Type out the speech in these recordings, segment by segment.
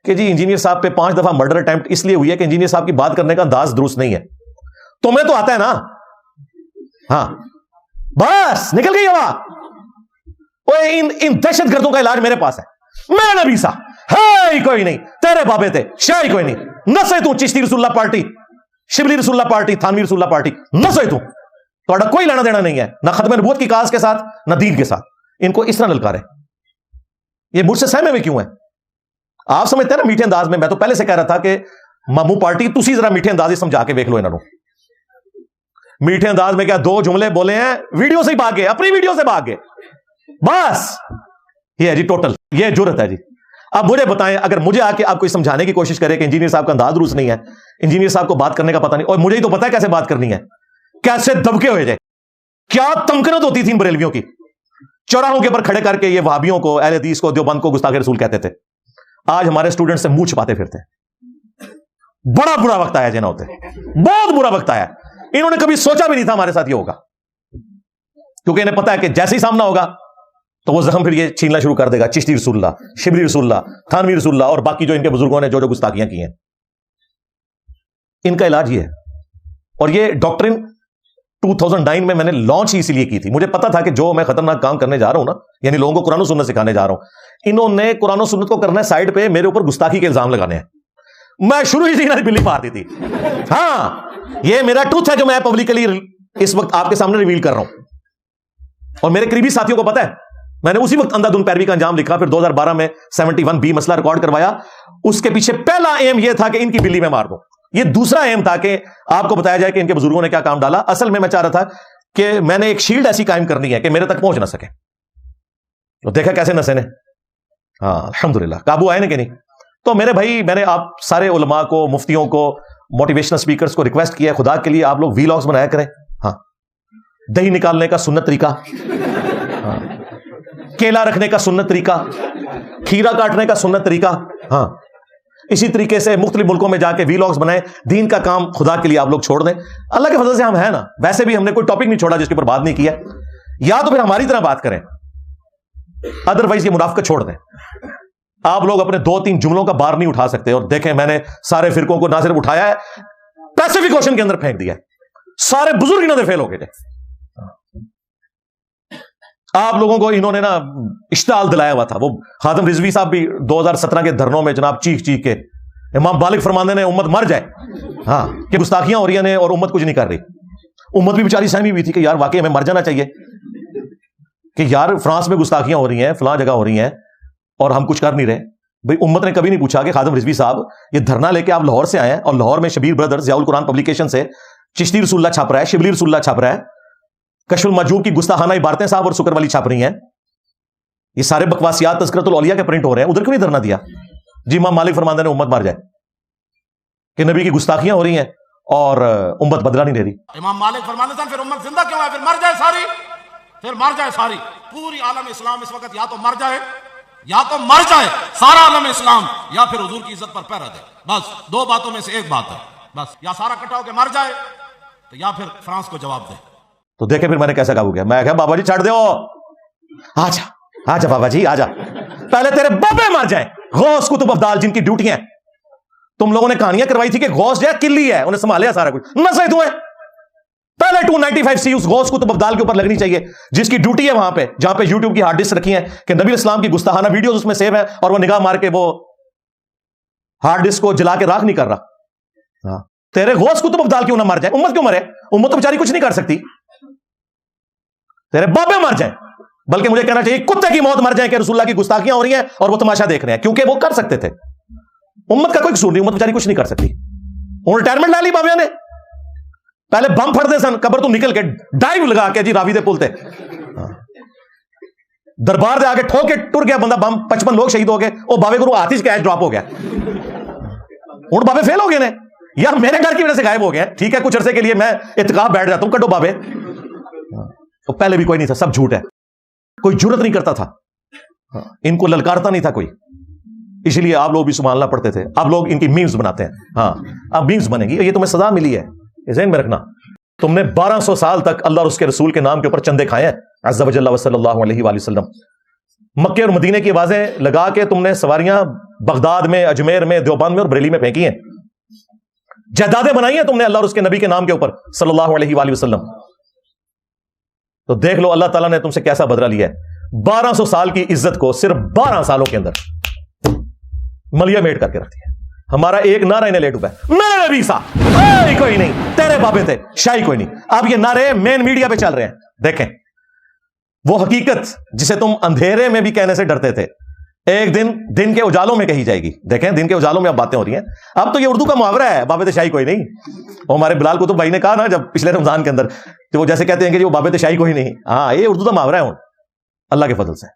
کہ جی انجینئر صاحب پہ 5 دفعہ مرڈر اٹیمپٹ اس لیے ہوئی ہے کہ انجینئر صاحب کی بات کرنے کا انداز درست نہیں ہے. تمہیں تو آتا ہے نا, ہاں بس نکل گئی ہوا. ان دہشت گردوں کا علاج میرے پاس ہے. میں نبی سا ہے ہی کوئی نہیں, تیرے بابے تھے شاہ ہی کوئی نہیں. نسے تو چشتی رسول اللہ پارٹی, شبلی رسول اللہ پارٹی, تھانوی رسول اللہ پارٹی, نسے تو تھوڑا کوئی لینا دینا نہیں ہے نہ ختم نبوت کی کاز کے ساتھ نہ دین کے ساتھ. ان کو اس طرح للکارے, یہ مجھ سے سہمے میں کیوں ہے؟ آپ سمجھتے ہیں نا میٹھے انداز میں. میں تو پہلے سے کہہ رہا تھا کہ مامو پارٹی تسی ذرا میٹھے انداز ہی سمجھا کے دیکھ لو انہوں. میٹھے انداز میں کیا 2 جملے بولے ہیں, ویڈیو سے ہی بھاگ گئے, اپنی ویڈیو سے بھاگ گئے, بس یہ ہے جی ٹوٹل, یہ جرت ہے جی. اب مجھے بتائیں, اگر مجھے آ کے آپ کو سمجھانے کی کوشش کرے کہ انجینئر صاحب کا انداز درست نہیں ہے, انجینئر صاحب کو بات کرنے کا پتہ نہیں, اور مجھے ہی تو پتا ہے کیسے بات کرنی ہے, کیسے دبکے ہوئے جائے, کیا تمکنت ہوتی تھی بریلویوں کی, چوراہوں کے اوپر کھڑے کر کے یہ وہابیوں کو, اہل حدیث کو, دیوبند کو گستاخ رسول کہتے تھے. آج ہمارے اسٹوڈنٹ سے منہ چھپاتے پھرتے ہیں. بڑا برا وقت آیا جنا ہوتے, بہت برا وقت آیا. انہوں نے کبھی سوچا بھی نہیں تھا ہمارے ساتھ یہ ہوگا, کیونکہ انہیں پتا ہے کہ جیسے ہی سامنا ہوگا تو وہ زخم پھر یہ چھیننا شروع کر دے گا. چشتی رسول اللہ, شبلی رسول اللہ, تھانوی رسول اللہ اور باقی جو ان کے بزرگوں نے جو جو گستاخیاں کی ہیں, ان کا علاج یہ ہے. اور یہ ڈاکٹرن 2009 میں نے لانچ ہی اسی لیے کی تھی. مجھے پتا تھا کہ جو میں خطرناک کام کرنے جا رہا ہوں نا, یعنی لوگوں کو قرآن و سنت سکھانے جا رہا ہوں, انہوں نے قرآن و سنت کو کرنا ہے سائڈ پہ, میرے اوپر گستاخی کے الزام لگانے ہیں. میں شروع ہی سے بلی مار دی تھی. ہاں یہ میرا ٹروتھ ہے جو میں پبلکلی اس وقت آپ کے سامنے ریویل کر رہا ہوں. اور میرے قریبی ساتھیوں کو پتا ہے, میں نے اسی وقت اندھا دھند پیروی کا انجام لکھا, پھر 2012 میں 71B مسئلہ ریکارڈ کروایا. اس کے پیچھے پہلا ایم یہ تھا کہ ان کی بلی میں مار دوں. یہ دوسرا ایم تھا کہ آپ کو بتایا جائے کہ ان کے بزرگوں نے کیا کام ڈالا. اصل میں چاہ رہا تھا کہ میں نے ایک شیلڈ ایسی قائم کرنی ہے کہ میرے تک پہنچ نہ سکے. تو دیکھا کیسے نسے نے, ہاں الحمدللہ قابو آئے نا کہ نہیں. تو میرے بھائی, میں نے آپ سارے علماء کو, مفتیوں کو, موٹیویشنل سپیکرز کو ریکویسٹ کیا ہے, خدا کے لیے آپ لوگ ویلاگز بنایا کریں. ہاں دہی نکالنے کا سنت طریقہ, ہاں کیلا رکھنے کا سنت طریقہ, کھیرا کاٹنے کا سنت طریقہ, ہاں اسی طریقے سے مختلف ملکوں میں جا کے ویلاگز بنائیں. دین کا کام خدا کے لیے آپ لوگ چھوڑ دیں. اللہ کے فضل سے ہم ہیں نا, ویسے بھی ہم نے کوئی ٹاپک نہیں چھوڑا جس کے اوپر بات نہیں کی ہے. یا تو پھر ہماری طرح بات کریں, ادروائز یہ منافقت چھوڑ دیں. آپ لوگ اپنے 2-3 جملوں کا بار نہیں اٹھا سکتے. اور دیکھیں میں نے سارے فرقوں کو نہ صرف اٹھایا ہے, پیسیفک اوشن کے اندر پھینک دیا ہے. سارے بزرگ انہوں نے فیل ہو گئے. آپ لوگوں کو انہوں نے نا اشتعال دلایا ہوا تھا. وہ خادم رضوی صاحب بھی 2017 کے دھرنوں میں جناب چیخ کے امام بالغ فرماندے نے امت مر جائے, ہاں کہ گستاخیاں ہو رہی ہیں اور امت کچھ نہیں کر رہی. امت بھی بیچاری سہمی ہوئی تھی کہ یار واقعی ہمیں مر جانا چاہیے, کہ یار فرانس میں گستاخیاں ہو رہی ہیں, فلاں جگہ ہو رہی ہیں, اور ہم کچھ کر نہیں رہے. بھئی امت نے کبھی نہیں پوچھا کہ خادم رضوی صاحب یہ دھرنا لے کے آپ لاہور سے آئے ہیں, اور لاہور میں شبیر بردرز ضیاء القرآن پبلیکیشن سے چشتی رسول اللہ چھاپ رہا ہے, شبلی رسول اللہ چھاپ رہا ہے, کشف المحجوب کی گستاخانہ عبارتیں صاحب اور سکر والی چھاپ رہی ہیں. یہ سارے بکواسیات تذکرۃ الاولیاء کے پرنٹ ہو رہے ہیں. ادھر کیوں نہیں دھرنا دیا؟ جی امام مالک فرماندے نے امت مار جائے, کہ نبی کی گستاخیاں ہو رہی ہیں اور امت بدلہ نہیں لے رہی. امام مالک فرماندے تھے پھر امت زندہ کیوں ہے, پھر مر جائے ساری, پھر مر جائے ساری. پوری عالم اسلام اس وقت یا تو مر جائے, یا تو مر جائے سارا عالم اسلام, یا پھر حضور کی عزت پر پہرا دے. بس 2 باتوں میں سے ایک بات ہے, بس یا سارا کٹا ہو کے مر جائے تو یا پھر فرانس کو جواب دے. تو دیکھیں پھر میں نے کیسا قابو کیا. میں کہا بابا جی چھڑ دو, آجا آجا بابا جی آجا, پہلے تیرے بابے مر جائیں. غوث کتب افضال جن کی ڈیوٹیاں, تم لوگوں نے کہانیاں کروائی تھی کہ غوث جو ہے کلی ہے, انہیں سنبھالیا سارا کچھ, نسے تو ہے. پہلے 295 سی اس غوث کتب افضال کے اوپر لگنی چاہیے, جس کی ڈیوٹی ہے وہاں پہ, جہاں پہ یوٹیوب کی ہارڈ ڈسک رکھی ہیں کہ نبی اسلام کی گستاخانہ ویڈیوز اس میں سیو ہے, اور وہ نگاہ مار کے وہ ہارڈ ڈسک کو جلا کے راکھ نہیں کر رہا. ہاں تیرے غوث کتب افضال کیوں نہ مر جائے, امت کیوں مرے؟ امت تو بیچاری کچھ نہیں کر سکتی, تیرے بابے مر جائیں. بلکہ مجھے کہنا چاہیے کتے کی موت مر جائیں کہ رسول اللہ کی گستاخیاں ہو رہی ہیں اور وہ تماشا دیکھ رہے ہیں, کیونکہ وہ کر سکتے تھے. امت کا کوئی قصور نہیں, امت بیچاری کچھ نہیں کر سکتی. انہوں نے ریٹائرمنٹ لا لی بابیا نے, پہلے بم پھڑ دے سن قبر تو نکل کے ڈائیو لگا کے جی راوی دے پل تے, دربار دے آگے ٹھوک کے ٹر گیا بندہ, بم 55 لوگ شہید ہو گئے. وہ بابے کو آتش کیش ڈراپ ہو گیا. ہوں بابے فیل ہو گئے نے, یار میرے ڈر کی وجہ سے غائب ہو گیا. ٹھیک ہے کچھ عرصے کے لیے میں اتقاف بیٹھ جاتا ہوں, کڈو بابے. تو پہلے بھی کوئی نہیں تھا, سب جھوٹ ہے, کوئی جرت نہیں کرتا تھا, ان کو للکارتا نہیں تھا کوئی. اسی لیے آپ لوگ بھی سنبھالنا پڑتے تھے. اب لوگ ان کی میمز بناتے ہیں. ہاں اب میمز بنے گی, یہ تمہیں سزا ملی ہے, ذہن میں رکھنا. تم نے 1200 سال تک اللہ اور اس کے رسول کے نام کے اوپر چندے کھائے ہیں, عز و جل و صلی اللہ علیہ وآلہ وسلم. مکے اور مدینے کی آوازیں لگا کے تم نے سواریاں بغداد میں، اجمیر میں، دیوبند میں اور بریلی میں پھینکی ہیں، جائیدادیں بنائی ہیں تم نے اللہ اور اس کے نبی کے نام کے اوپر صلی اللہ علیہ وآلہ وسلم. تو دیکھ لو اللہ تعالیٰ نے تم سے کیسا بدلہ لیا ہے. 1200 سال کی عزت کو صرف 12 سالوں کے اندر ملیا میٹ کر کے رکھ دیا. ہمارا ایک نعرہ انہیں لے ڈوبا ہے، میرے بھی سا کوئی نہیں، تیرے بابے تھے شاہی کوئی نہیں. اب یہ نعرے مین میڈیا پہ چل رہے ہیں. دیکھیں وہ حقیقت جسے تم اندھیرے میں بھی کہنے سے ڈرتے تھے، ایک دن دن کے اجالوں میں کہی جائے گی. دیکھیں دن کے اجالوں میں اب باتیں ہو رہی ہیں. اب تو یہ اردو کا محاورہ ہے، بابے شاہی کوئی نہیں. وہ ہمارے بلال قطب بھائی نے کہا نا جب پچھلے رمضان کے اندر، کہ وہ جیسے کہتے ہیں کہ وہ بابے شاہی کوئی نہیں. ہاں یہ اردو کا محاورہ ہے اللہ کے فضل سے.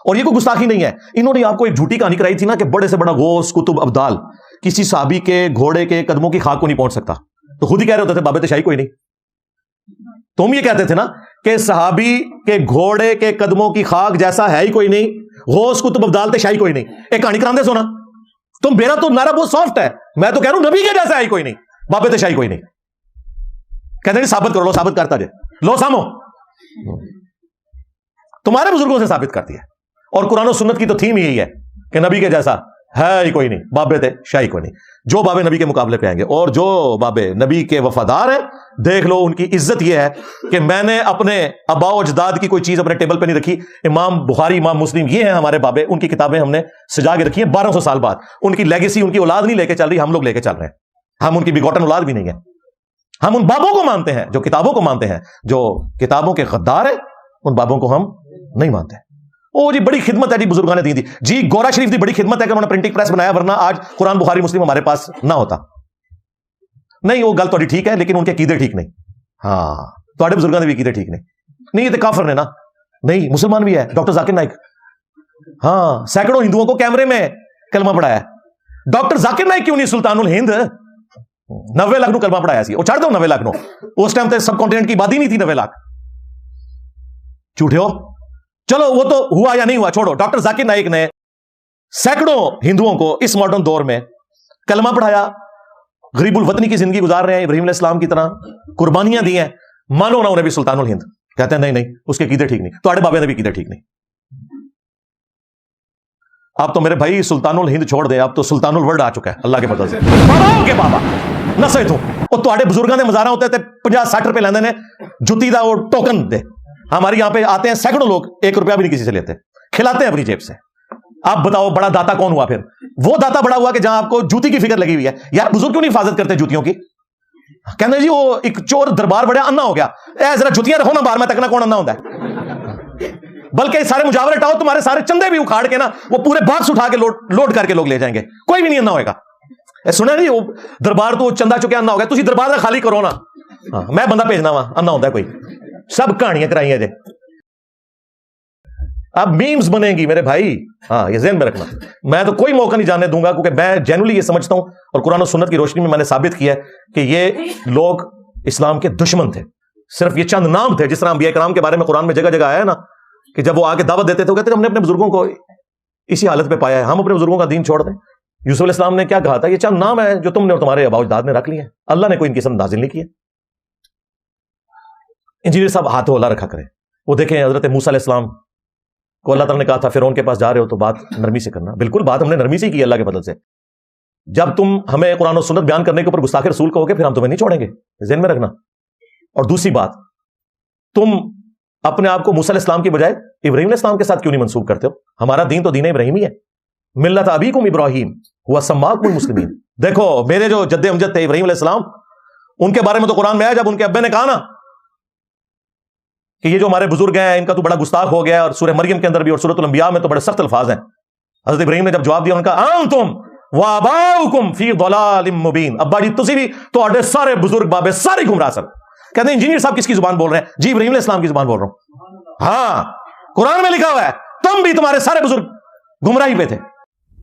اور یہ کوئی گستاخی نہیں ہے. انہوں نے آپ کو ایک جھوٹی کہانی کرائی تھی نا کہ بڑے سے بڑا غوث قطب ابدال کسی صحابی کے گھوڑے کے قدموں کی خاک کو نہیں پہنچ سکتا، تو خود ہی کہہ رہے ہوتے تھے بابے شاہی کوئی نہیں. تم یہ کہتے تھے نا کہ صحابی کے گھوڑے کے قدموں کی خاک جیسا ہے ہی کوئی نہیں، غوث قطب ابدال تے شاہی کوئی نہیں. ایک کہانی کراندے سونا تم. میرا تو نعرہ بہت سافٹ ہے، میں تو کہہ رہا ہوں نبی کے جیسا ہے ہی کوئی نہیں، بابے تے شاہی کوئی نہیں. کہتے ہیں ثابت کرو، لو ثابت کرتا جائے، لو سامو تمہارے بزرگوں سے ثابت کرتی ہے. اور قرآن و سنت کی تو تھیم یہی ہے کہ نبی کے جیسا ہے ہی کوئی نہیں، بابے تے شاہی کوئی نہیں. جو بابے نبی کے مقابلے پہ آئیں گے اور جو بابے نبی کے وفادار ہیں، دیکھ لو ان کی عزت یہ ہے کہ میں نے اپنے آباء و اجداد کی کوئی چیز اپنے ٹیبل پہ نہیں رکھی. امام بخاری، امام مسلم یہ ہیں ہمارے بابے، ان کی کتابیں ہم نے سجا کے رکھی ہیں 1200 سال بعد. ان کی لیگیسی، ان کی اولاد نہیں لے کے چل رہی، ہم لوگ لے کے چل رہے ہیں. ہم ان کی بیگوٹن اولاد بھی نہیں ہیں. ہم ان بابوں کو مانتے ہیں جو کتابوں کو مانتے ہیں. جو کتابوں کے غدار ہیں ان بابوں کو ہم نہیں مانتے. او جی بڑی خدمت ہے جی بزرگان نے دی تھی جی. گورا شریف دی بڑی خدمت ہے کہ انہوں نے پرنٹنگ پریس بنایا، ورنہ آج قرآن بخاری مسلم ہمارے پاس نہ ہوتا. نہیں وہ گل تو ٹھیک ہے لیکن ان کے عقیدے ٹھیک نہیں. ہاں تھوڑے بزرگان بھی عقیدے ٹھیک نہیں. یہ تو کافر نے نا. نہیں مسلمان بھی ہے. ڈاکٹر ذاکر نائک، ہاں سینکڑوں ہندوؤں کو کیمرے میں کلمہ پڑھایا. ڈاکٹر ذاکر نائک کیوں نہیں سلطان الہند 90 لاکھ نو کلمہ پڑھایا سی. وہ چھڑ دو 90 لاکھ نو، اس ٹائم تے سب کانٹیننٹ کی آبادی نہیں تھی 90 لاکھ. جھوٹے ہو. چلو وہ تو ہوا یا نہیں ہوا چھوڑو. ڈاکٹر ذاکر نائک نے سینکڑوں ہندوؤں کو اس ماڈرن دور میں کلمہ پڑھایا. غریب الوطنی کی زندگی گزار رہے ہیں ابراہیم علیہ السلام کی طرح، قربانیاں دی ہیں. مانو نہ انہیں بھی سلطان الہند. کہتے ہیں نہیں اس کے عقیدے ٹھیک نہیں. تھوڑے بابے نے بھی عقیدے ٹھیک نہیں. آپ تو میرے بھائی سلطان الہند چھوڑ دیں، آپ تو سلطان الورلڈ آ چکا ہے اللہ کے فضل سے. باباؤں کے بابا نسے تو اور تھوڑے بزرگاں دے مزاراں ہوتے تھے 50-60 روپے لیندے نے جتی دا وہ ٹوکن دے. ہمارے یہاں پہ آتے ہیں سینکڑوں لوگ، 1 روپیہ بھی نہیں کسی سے لیتے، کھلاتے ہیں اپنی جیب سے. آپ بتاؤ بڑا داتا کون ہوا؟ پھر وہ داتا بڑا ہوا کہ جہاں آپ کو جوتی کی فکر لگی ہوئی ہے. یار بزرگ کیوں نہیں حفاظت کرتے جوتیوں کی؟ کہتے ہیں جی وہ ایک چور دربار بڑا انا ہو گیا. اے ذرا جوتیاں رکھو نا باہر، میں تکنا کون انا ہوتا ہے؟ بلکہ سارے مجاورے ہٹاؤ، تمہارے سارے چندے بھی اکھاڑ کے نا وہ پورے باکس اٹھا کے لوڈ کر کے لوگ لے جائیں گے، کوئی بھی نہیں انا ہوئے گا. سنا نہیں وہ دربار تو چندہ چکے انا ہو گیا. تسی دربار کا خالی کرو نا، میں بندہ بھیجنا وا انا ہوتا ہے کوئی. سب کہانیاں کرائی ہیں جی. اب میمز بنیں گی میرے بھائی، ہاں یہ ذہن میں رکھنا. میں تو کوئی موقع نہیں جانے دوں گا کیونکہ میں جینولی یہ سمجھتا ہوں اور قرآن و سنت کی روشنی میں نے ثابت کیا ہے کہ یہ لوگ اسلام کے دشمن تھے. صرف یہ چند نام تھے. جس طرح انبیاء کرام کے بارے میں قرآن میں جگہ جگہ آیا ہے نا کہ جب وہ آ کے دعوت دیتے تھے وہ کہتے تھے ہم نے اپنے بزرگوں کو اسی حالت پہ پایا ہے، ہم اپنے بزرگوں کا دین چھوڑ دیں. یوسف علیہ السلام نے کیا کہا تھا؟ یہ چند نام ہے جو تم نے اور تمہارے آباء و اجداد نے رکھ لیے ہیں، اللہ نے کوئی ان کی سند نازل نہیں کیے. انجینئر صاحب ہاتھ ہلا رکھا کریں. وہ دیکھیں حضرت موسیٰ علیہ السلام کو اللہ تعالیٰ نے کہا تھا فرعون کے پاس جا رہے ہو تو بات نرمی سے کرنا. بالکل بات ہم نے نرمی سے ہی کی اللہ کے فضل سے. جب تم ہمیں قرآن و سنت بیان کرنے کے اوپر گستاخ رسول کہو گے پھر ہم تمہیں نہیں چھوڑیں گے، ذہن میں رکھنا. اور دوسری بات، تم اپنے آپ کو موسیٰ علیہ السلام کی بجائے ابراہیم علیہ السلام کے ساتھ کیوں نہیں منسوب کرتے ہو؟ ہمارا دین تو دین ابراہیمی ہے. ملت ابیکم ابراہیم ہوا سماکم المسلمین. دیکھو میرے جو جد امجد تھے ابراہیم علیہ السلام، ان کے بارے میں تو قرآن میں آیا جب ان کے ابے نے کہا نا کہ یہ جو ہمارے بزرگ ہیں ان کا تو بڑا گستاخ ہو گیا، اور سورہ مریم کے اندر بھی اور سورۃ الانبیاء میں تو بڑے سخت الفاظ ہیں. حضرت ابراہیم نے جب جواب دیا انہوں نے کہا انتم وآباؤکم فی ضلال مبین. ابا جی تسی بھی تواڈے سارے بزرگ بابے سارے گمراہ سن. کہتے ہیں انجینئر صاحب کس کی زبان بول رہے ہیں؟ جی ابراہیم علیہ السلام کی زبان بول رہا ہوں. ہاں قرآن میں لکھا ہوا ہے تم بھی تمہارے سارے بزرگ گمراہی پہ تھے.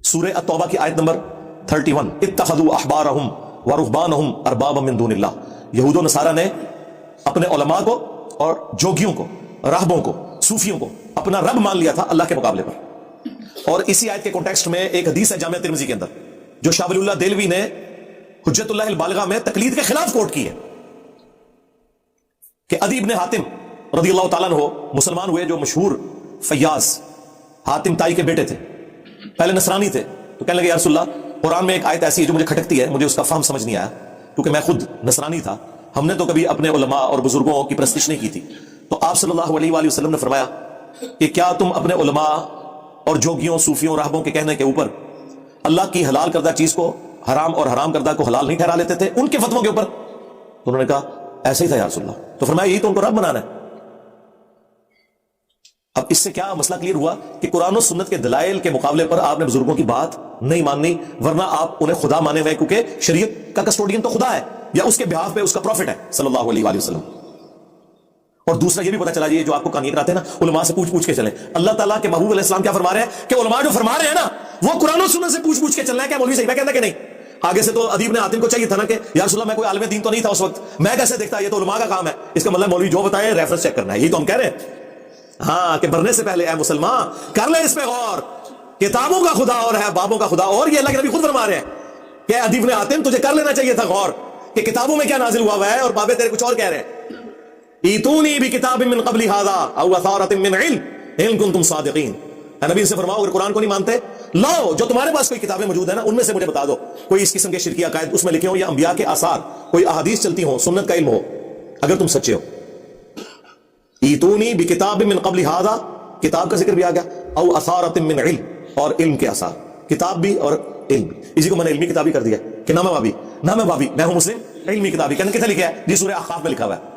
سورہ التوبہ کی آیت نمبر 31 اتخذوا احبارہم ورہبانہم اربابا من دون اللہ. یہود و نصارہ نے اپنے علماء کو اور جوگیوں کو، راہبوں کو، صوفیوں کو اپنا رب مان لیا تھا اللہ کے مقابلے پر. اور اسی آیت کے کانٹیکسٹ میں ایک حدیث ہے جامعہ ترمذی کے اندر جو شاہ ولی اللہ دہلوی نے حجت اللہ البالغہ میں تقلید کے خلاف کوٹ کی ہے کہ عدی ابن حاتم رضی اللہ تعالیٰ عنہ مسلمان ہوئے، جو مشہور فیاض حاتم تائی کے بیٹے تھے. پہلے نصرانی تھے تو کہنے لگے یا رسول اللہ قرآن میں ایک آیت ایسی ہے جو مجھے کھٹکتی ہے, مجھے اس کا فہم سمجھ نہیں آیا, کیونکہ میں خود نصرانی تھا, ہم نے تو کبھی اپنے علماء اور بزرگوں کی پرستش نہیں کی تھی. تو آپ صلی اللہ علیہ وآلہ وسلم نے فرمایا کہ کیا تم اپنے علماء اور جوگیوں, صوفیوں, راہبوں کے کہنے کے اوپر اللہ کی حلال کردہ چیز کو حرام اور حرام کردہ کو حلال نہیں ٹھہرا لیتے تھے ان کے فتووں کے اوپر؟ تو انہوں نے کہا ایسا ہی تھا یا رسول اللہ. تو فرمایا یہی تو ان کو رب بنانا ہے. اب اس سے کیا مسئلہ کلیئر ہوا کہ قرآن و سنت کے دلائل کے مقابلے پر آپ نے بزرگوں کی بات نہیں ماننی, ورنہ آپ انہیں خدا مانے ہوئے, کیونکہ شریعت کا کسٹوڈین تو خدا ہے یا اس کے بہاف پہ اس کا پروفٹ ہے صلی اللہ علیہ وآلہ وسلم. اور دوسرا یہ بھی پتا چلا, یہ جو آپ کو کہانی کراتے ہیں نا علماء سے پوچھ کے چلیں, اللہ تعالیٰ کے محبوب علیہ السلام کیا فرما رہے ہیں کہ علماء جو فرما رہے ہیں نا وہ قرآن و سنت سے پوچھ کے چلنا ہے. کیا مولوی صحیح کہتا ہے کہ نہیں؟ آگے سے تو ادیب نے حاتم کو چاہیے تھا نا کہ یا رسول اللہ میں کوئی عالم دین تو نہیں تھا اس وقت, میں کیسے دیکھتا, یہ تو علماء کا کام ہے. اس کا مطلب مولوی جو بتائے ریفرنس چیک کرنا ہے, یہی تو ہم کہہ رہے ہیں. ہاں کہ مرنے سے پہلے اے مسلمان کر لے اس پہ غور, کتابوں کا خدا اور ہے بابوں کا خدا اور. یہ اللہ کے نبی خود فرما رہے ہیں کہ ادیب نے حاتم تجھے کر لینا چاہیے تھا غور کہ کتابوں میں کیا نازل ہوا ہے اور بابے تیرے کچھ اور کہہ رہے ہیں. ایتونی بکتاب من قبل ھذا او اثارۃ من علم ان کنتم صادقین. اے نبی سے فرماؤ اگر قرآن کو نہیں مانتے لاؤ جو تمہارے پاس کوئی کتابیں موجود ہیں نا ان میں سے مجھے بتا دو, کوئی اس قسم کے شرکی عقائد اس میں لکھے ہوں یا انبیاء کے آثار, کوئی احادیث چلتی ہوں, سنت کا علم ہو, اگر تم سچے ہو. ایتونی بکتاب من قبل ھذا, کتاب کا ذکر بھی آ گیا, او اثارۃ من علم, اور علم کے آثار, کتاب بھی اور علم بھی. اسی کو میں نے علمی کتابی کر دیا کہ نام بابی میں ہوں مسلم, علمی کتابی. کتنے لکھا ہے جی؟ سورہ احقاف میں لکھا ہوا ہے.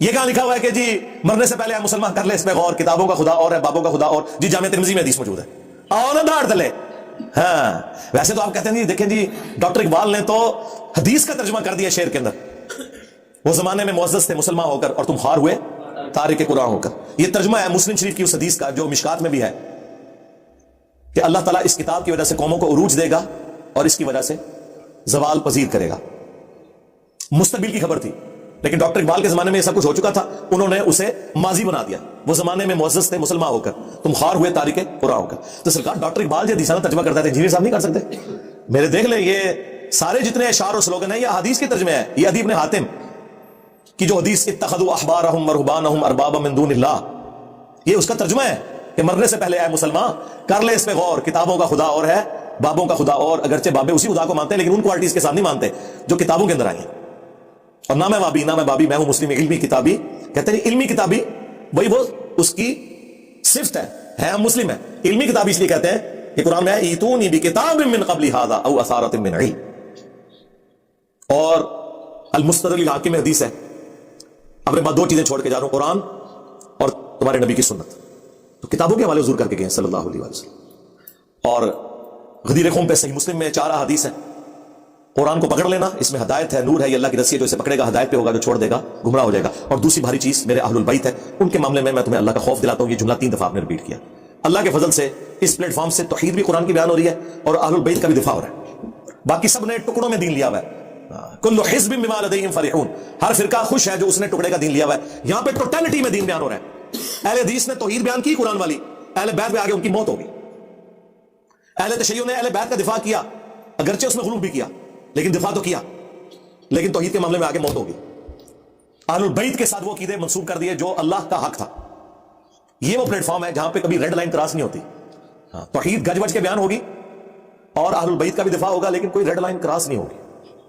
یہ کہاں لکھا ہوا ہے کہ جی مرنے سے پہلے مسلمان کر لے اس پہ غور, کتابوں کا خدا اور ہے بابوں کا خدا اور. جی جامع ترمذی میں حدیث موجود ہے, آؤ نا دھاڑ تلے. ہاں ویسے تو آپ کہتے ہیں جی دیکھیں جی ڈاکٹر اقبال نے تو حدیث کا ترجمہ کر دیا شعر کے اندر. وہ زمانے میں معزز تھے مسلمان ہو کر اور تم خوار ہوئے تارک قرآن ہو کر. یہ ترجمہ ہے مسلم شریف کی اس حدیث کا جو مشکات میں بھی ہے کہ اللہ تعالیٰ اس کتاب کی وجہ سے قوموں کو عروج دے گا اور اس کی وجہ سے زوال پذیر کرے گا. مستقبل کی خبر تھی, لیکن ڈاکٹر اقبال کے زمانے میں یہ سب کچھ ہو چکا تھا, انہوں نے اسے ماضی بنا دیا. وہ زمانے میں معزز تھے مسلمان ہو کر, تم خوار ہوئے تارک قرآن ہو کر. تو سرکار ڈاکٹر اقبال جو حدیثانہ ترجمہ کرتا ہے انجینئر صاحب نہیں کر سکتے؟ میرے دیکھ لیں یہ سارے جتنے اشعار اور سلوگن ہیں یہ حدیث کے ترجمے ہیں. یہ ادیب نے حاتم کی جو حدیث اتخذوا احبارهم ورهبانهم اربابا من دون اللہ, یہ اس کا ترجمہ ہے کہ مرنے سے پہلے اے مسلمان کر لے اس پہ غور, کتابوں کا خدا اور ہے بابوں کا خدا اور. اگرچہ بابے اسی خدا کو مانتے ہیں لیکن ان کوالٹیز کے ساتھ نہیں مانتے جو کتابوں کے اندر آئی ہیں. اور نام ہے بابی میں ہوں مسلم علمی کتابی. کہتے ہیں علمی کتابی وہی وہ اس کی صفت ہے ہم مسلم ہیں. علمی کتابی اس لیے کہتے ہیں کہ قرآن میں ایتونی بکتاب من قبل ھذا او اثارۃ من علم. اور المستدرک للحاکم میں حدیث ہے, اپنے بعد دو چیزیں چھوڑ کے جا رہا ہوں, قرآن اور تمہارے نبی کی سنت. تو کتابوں کے حوالے حضور کر کے گئے صلی اللہ علیہ وسلم. اور غدیر خم پہ صحیح مسلم میں 4 احادیث ہیں. قرآن کو پکڑ لینا, اس میں ہدایت ہے, نور ہے, یہ اللہ کی رسی ہے, جو اسے پکڑے گا ہدایت پہ ہوگا, جو چھوڑ دے گا گمراہ ہو جائے گا. اور دوسری بھاری چیز میرے اہل البیت ہے, ان کے معاملے میں تمہیں اللہ کا خوف دلاتا ہوں. یہ جملہ 3 دفعہ آپ نے ریپیٹ کیا. اللہ کے فضل سے اس پلیٹ فارم سے توحید بھی قرآن کی بیان ہو رہی ہے اور اہل البیت کا بھی دفاع ہو رہا ہے. باقی سب نے ٹکڑوں میں دین لیا ہوا ہے. کل حزب بما لدیہم فرحون, ہر فرقہ خوش ہے جو اس نے ٹکڑے کا دین لیا ہوا ہے. یہاں پہ ٹوٹلٹی میں دین بیان ہو رہا ہے. اہل حدیث نے توحید بیان کی قرآن والی, اہل بیت میں آگے ان کی موت ہوگی. اہل تشیع نے اہل بیت کا دفاع کیا, اگرچہ اس میں غلو بھی کیا لیکن دفاع تو کیا, لیکن توحید کے معاملے میں آگے موت ہوگی. اہل البیت کے ساتھ وہ عقیدے منسوب کر دیے جو اللہ کا حق تھا. یہ وہ پلیٹ فارم ہے جہاں پہ کبھی ریڈ لائن کراس نہیں ہوتی. توحید گج بج کے بیان ہوگی اور اہل البیت کا بھی دفاع ہوگا لیکن کوئی ریڈ لائن کراس نہیں ہوگی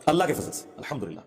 اللہ کے فضل سے الحمدللہ.